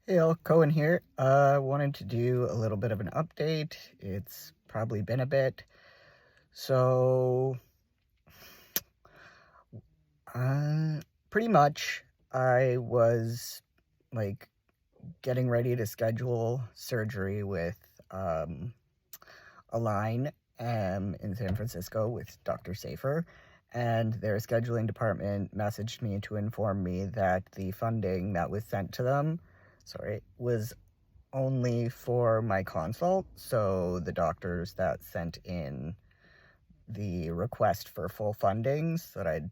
Hey all, Cohen here. Wanted to do a little bit of an update. It's probably been a bit. So, uh, pretty much I was like getting ready to schedule surgery with Align in San Francisco with Dr. Safer. And their scheduling department messaged me to inform me that the funding that was sent to them, was only for my consult. So the doctors that sent in the request for full funding so that I'd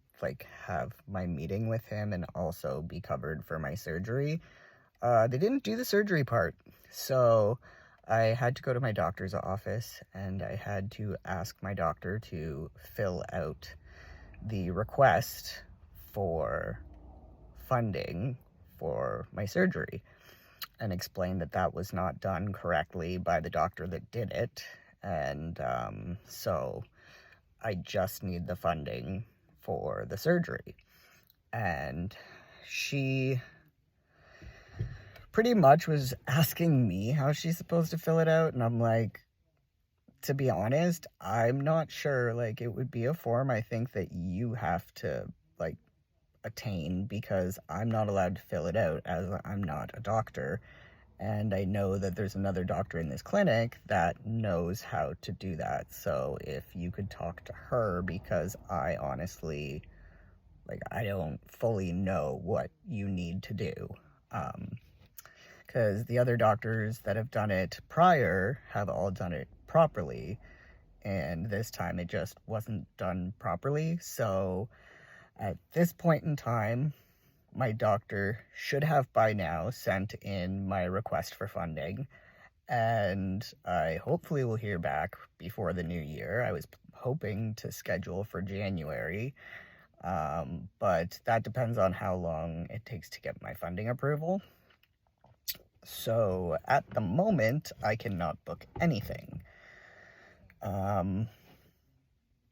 have my meeting with him and also be covered for my surgery. They didn't do the surgery part. So I had to go to my doctor's office and I had to ask my doctor to fill out the request for funding for my surgery and explained that that was not done correctly by the doctor that did it. And so I just need the funding for the surgery. And she pretty much was asking me how she's supposed to fill it out. And I'm like, to be honest, I'm not sure. Like, it would be a form I think that you have to, attain because I'm not allowed to fill it out as I'm not a doctor. And I know that there's another doctor in this clinic that knows how to do that. So if you could talk to her, because I honestly, I don't fully know what you need to do. Because the other doctors that have done it prior have all done it properly. And this time it just wasn't done properly. So at this point in time, my doctor should have by now sent in my request for funding, and I hopefully will hear back before the new year. I was hoping to schedule for January, but that depends on how long it takes to get my funding approval. So at the moment, I cannot book anything.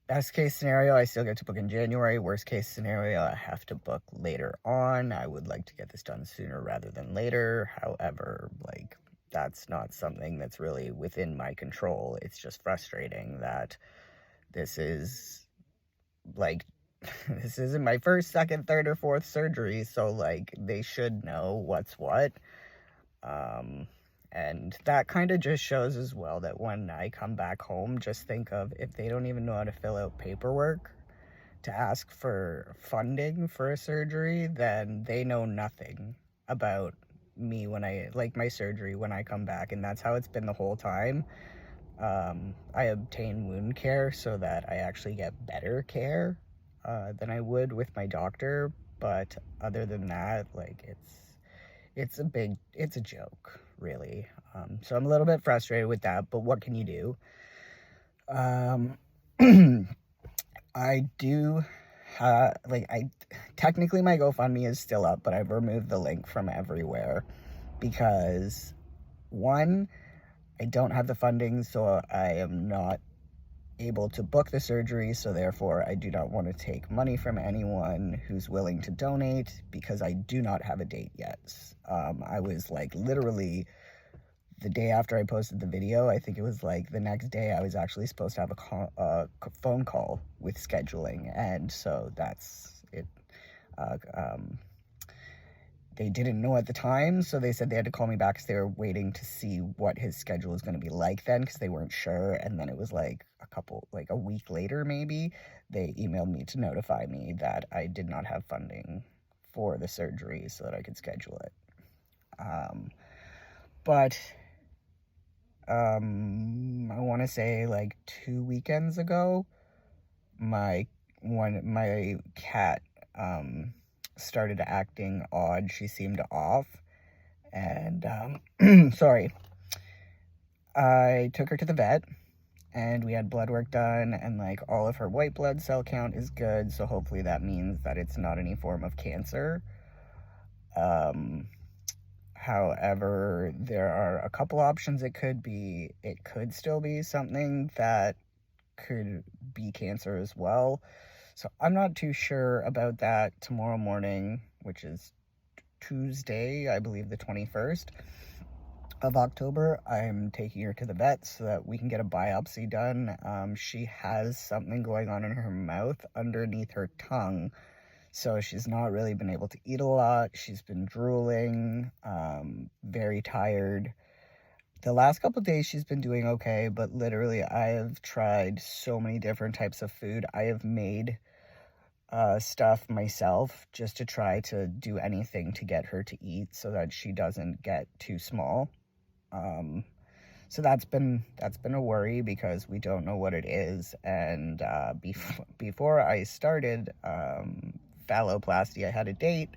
Best case scenario, I still get to book in January. Worst case scenario, I have to book later on. I would like to get this done sooner rather than later. However, that's not something that's really within my control. It's just frustrating that this is this isn't my first, second, third, or fourth surgery. So they should know what's what. And that kind of just shows as well that when I come back home, just think of if they don't even know how to fill out paperwork to ask for funding for a surgery, then they know nothing about me when my surgery when I come back. And that's how it's been the whole time. I obtain wound care so that I actually get better care than I would with my doctor. But other than that, it's a joke, really. So I'm a little bit frustrated with that, but what can you do? I do, technically my GoFundMe is still up, but I've removed the link from everywhere because, one, I don't have the funding, so I am not able to book the surgery, so therefore I do not want to take money from anyone who's willing to donate because I do not have a date yet. I was literally the day after I posted the video, I think it was the next day, I was actually supposed to have a phone call with scheduling, and so that's it. They didn't know at the time, so they said they had to call me back because they were waiting to see what his schedule was going to be like then, because they weren't sure. And then it was a week later maybe, they emailed me to notify me that I did not have funding for the surgery so that I could schedule it. But I want to say 2 weekends ago, my cat started acting odd. She seemed off, and sorry. I took her to the vet, and we had blood work done, and all of her white blood cell count is good. So hopefully that means that it's not any form of cancer. However, there are a couple options it could be. It could still be something that could be cancer as well. So I'm not too sure about that. Tomorrow morning, which is Tuesday, I believe the 21st of October, I'm taking her to the vet so that we can get a biopsy done. She has something going on in her mouth underneath her tongue, so she's not really been able to eat a lot. She's been drooling, very tired. The last couple of days she's been doing okay, but literally I have tried so many different types of food. I have made stuff myself just to try to do anything to get her to eat so that she doesn't get too small. So that's been a worry because we don't know what it is. And before I started phalloplasty, I had a date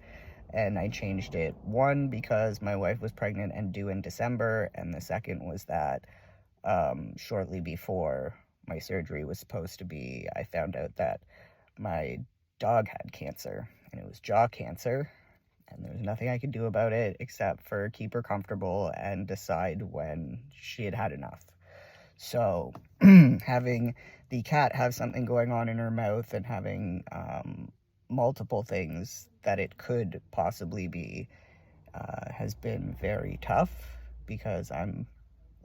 and I changed it. One, because my wife was pregnant and due in December, and the second was that shortly before my surgery was supposed to be, I found out that my dog had cancer, and it was jaw cancer, and there was nothing I could do about it except for keep her comfortable and decide when she had had enough. So having the cat have something going on in her mouth and having multiple things that it could possibly be has been very tough, because I'm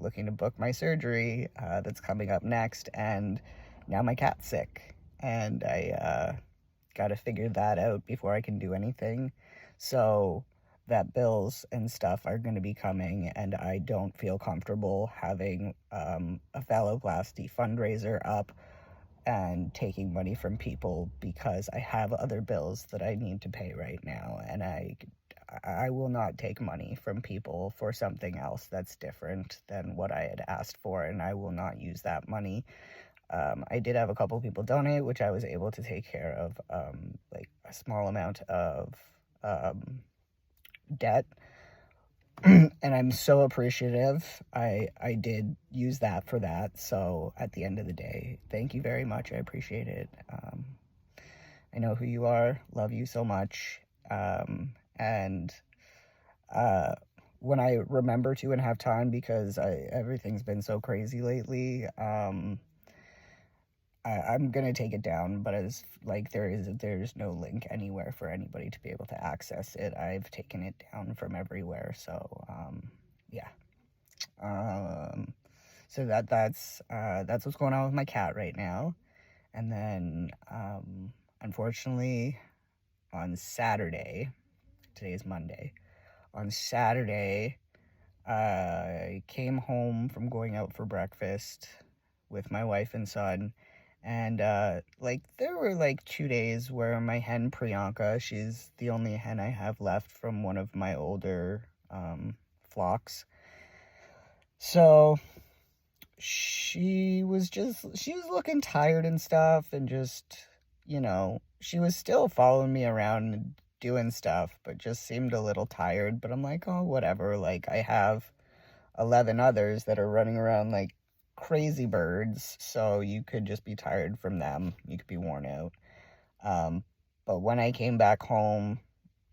looking to book my surgery that's coming up next, and now my cat's sick, and I got to figure that out before I can do anything. So vet bills and stuff are going to be coming, and I don't feel comfortable having a phalloplasty fundraiser up and taking money from people, because I have other bills that I need to pay right now, and I will not take money from people for something else that's different than what I had asked for, and I will not use that money. I did have a couple people donate, which I was able to take care of, like a small amount of debt. And I'm so appreciative. I did use that for that. So at the end of the day, thank you very much. I appreciate it. I know who you are. Love you so much. And when I remember to and have time, because everything's been so crazy lately, I'm gonna take it down, but as like there's no link anywhere for anybody to be able to access it. I've taken it down from everywhere, so yeah. So that's what's going on with my cat right now. And then unfortunately on Saturday, today is Monday. On Saturday, I came home from going out for breakfast with my wife and son. And like there were like 2 days where my hen Priyanka, she's the only hen I have left from one of my older flocks. So she was looking tired and stuff, and just, she was still following me around and doing stuff, but just seemed a little tired. But I'm like, oh, whatever. Like, I have 11 others that are running around like crazy birds, so you could just be tired from them. You could be worn out. But when I came back home,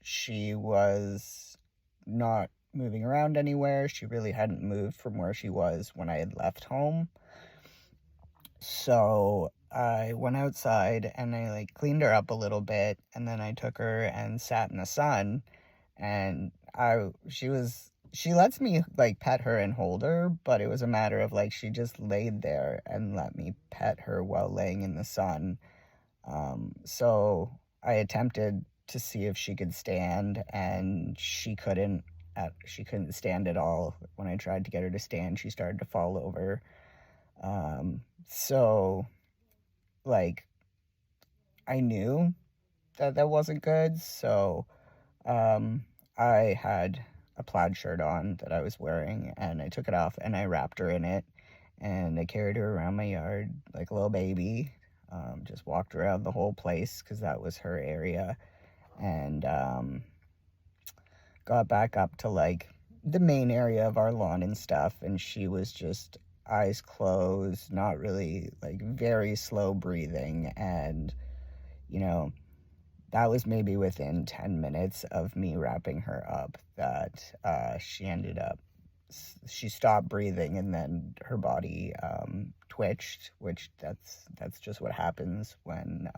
she was not moving around anywhere. She really hadn't moved from where she was when I had left home. So I went outside and I like cleaned her up a little bit, and then I took her and sat in the sun, and she lets me like pet her and hold her, but it was a matter of like she just laid there and let me pet her while laying in the sun. So I attempted to see if she could stand, and she couldn't stand at all. When I tried to get her to stand, she started to fall over. So like I knew that wasn't good. So I had a plaid shirt on that I was wearing, and I took it off and I wrapped her in it, and I carried her around my yard like a little baby. Just walked around the whole place because that was her area, and got back up to like the main area of our lawn and stuff, and she was just eyes closed, not really, like very slow breathing. And that was maybe within 10 minutes of me wrapping her up that she stopped breathing, and then her body twitched, which that's just what happens when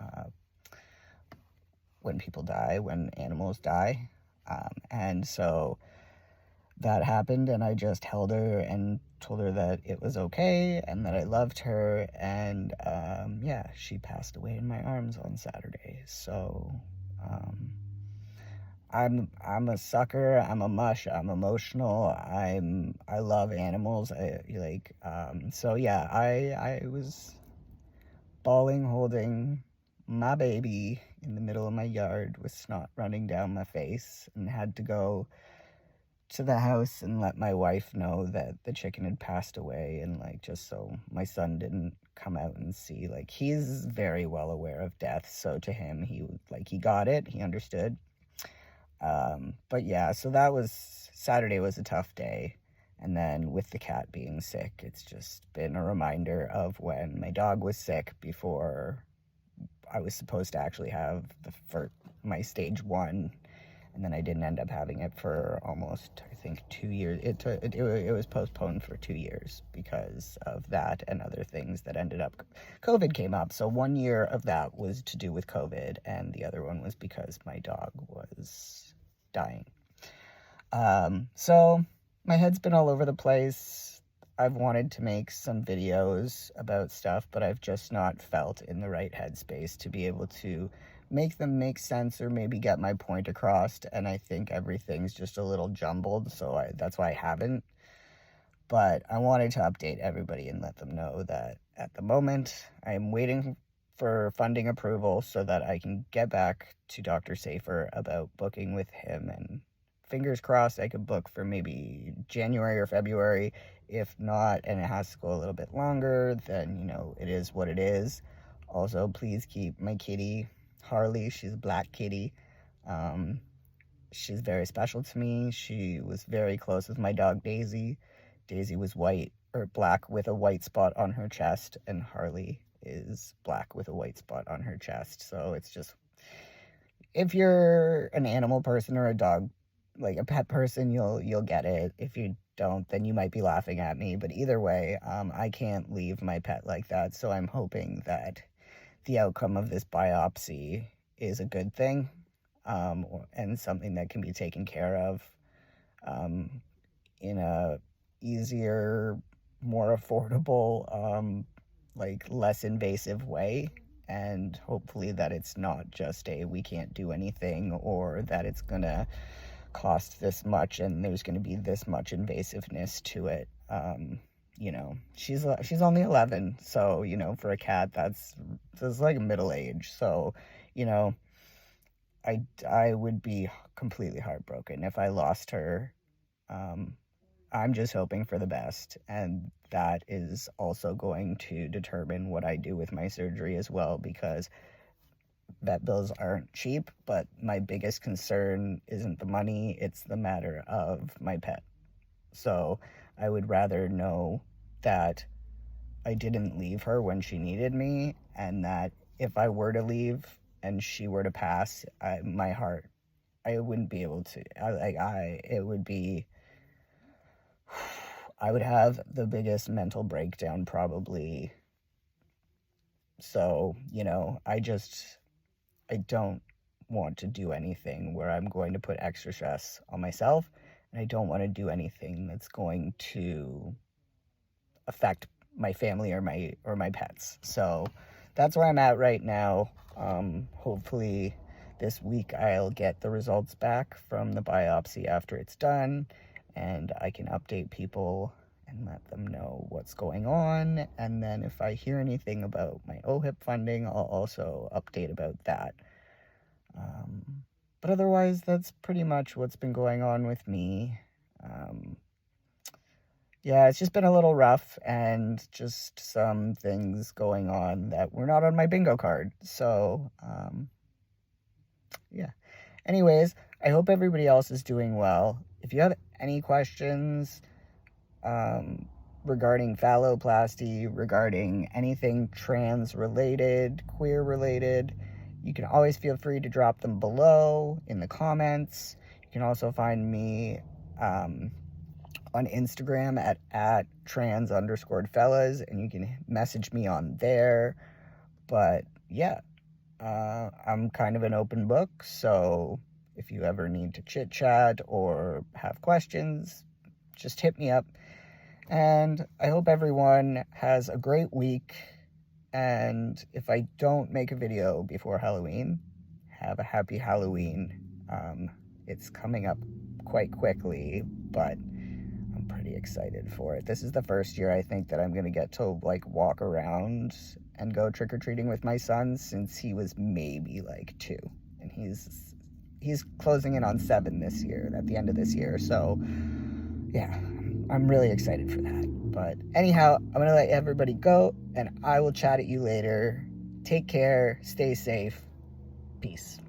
people die, when animals die. And so that happened, and I just held her and told her that it was okay and that I loved her. And yeah, she passed away in my arms on Saturday. So I'm a sucker. I'm a mush. I'm emotional. I love animals. So yeah, I was bawling, holding my baby in the middle of my yard with snot running down my face, and had to go to the house and let my wife know that the chicken had passed away, and like, just so my son didn't come out and see. Like, he's very well aware of death, so to him, he got it, he understood. But yeah, so that was Saturday. Was a tough day. And then with the cat being sick, it's just been a reminder of when my dog was sick before I was supposed to actually have my stage 1, and then I didn't end up having it for almost, I think, 2 years. It was postponed for 2 years because of that and other things that ended up. COVID came up, so 1 year of that was to do with COVID, and the other one was because my dog was dying. So my head's been all over the place. I've wanted to make some videos about stuff, but I've just not felt in the right headspace to be able to make them make sense or maybe get my point across. And I think everything's just a little jumbled, so that's why I haven't. But I wanted to update everybody and let them know that at the moment I'm waiting for funding approval so that I can get back to Dr. Safer about booking with him, and fingers crossed I could book for maybe January or February. If not, and it has to go a little bit longer, then, it is what it is. Also, please keep my kitty, Harley. She's a black kitty. She's very special to me. She was very close with my dog, Daisy. Daisy was white or black with a white spot on her chest, and Harley is black with a white spot on her chest. So it's just, if you're an animal person or a dog, like a pet person, you'll get it. If you don't, then you might be laughing at me. But either way, I can't leave my pet like that. So I'm hoping that the outcome of this biopsy is a good thing, and something that can be taken care of in a easier, more affordable, less invasive way. And hopefully that it's not just we can't do anything, or that it's gonna cost this much and there's gonna be this much invasiveness to it. She's only 11, so for a cat that's like middle age. So I would be completely heartbroken if I lost her. I'm just hoping for the best, and that is also going to determine what I do with my surgery as well, because vet bills aren't cheap. But my biggest concern isn't the money, it's the matter of my pet. So I would rather know that I didn't leave her when she needed me, and that if I were to leave and she were to pass, my heart, I wouldn't be able to. It would be. I would have the biggest mental breakdown probably. So I don't want to do anything where I'm going to put extra stress on myself, and I don't want to do anything that's going to affect my family or my pets. So that's where I'm at right now. Hopefully this week I'll get the results back from the biopsy after it's done, and I can update people and let them know what's going on. And then if I hear anything about my OHIP funding, I'll also update about that. But otherwise, that's pretty much what's been going on with me. Yeah, it's just been a little rough, and just some things going on that were not on my bingo card. So, yeah. Anyways, I hope everybody else is doing well. If you have any questions regarding phalloplasty, regarding anything trans-related, queer-related, you can always feel free to drop them below in the comments. You can also find me on Instagram at trans_fellas, and you can message me on there. But yeah, I'm kind of an open book, so If you ever need to chit chat or have questions, just hit me up. And I hope everyone has a great week. And if I don't make a video before Halloween, have a happy Halloween. It's coming up quite quickly, but I'm pretty excited for it. This is the first year I think that I'm going to get to like walk around and go trick-or-treating with my son since he was maybe like 2. And he's closing in on 7 this year, at the end of this year. So yeah, I'm really excited for that. But anyhow, I'm going to let everybody go, and I will chat at you later. Take care, stay safe, peace.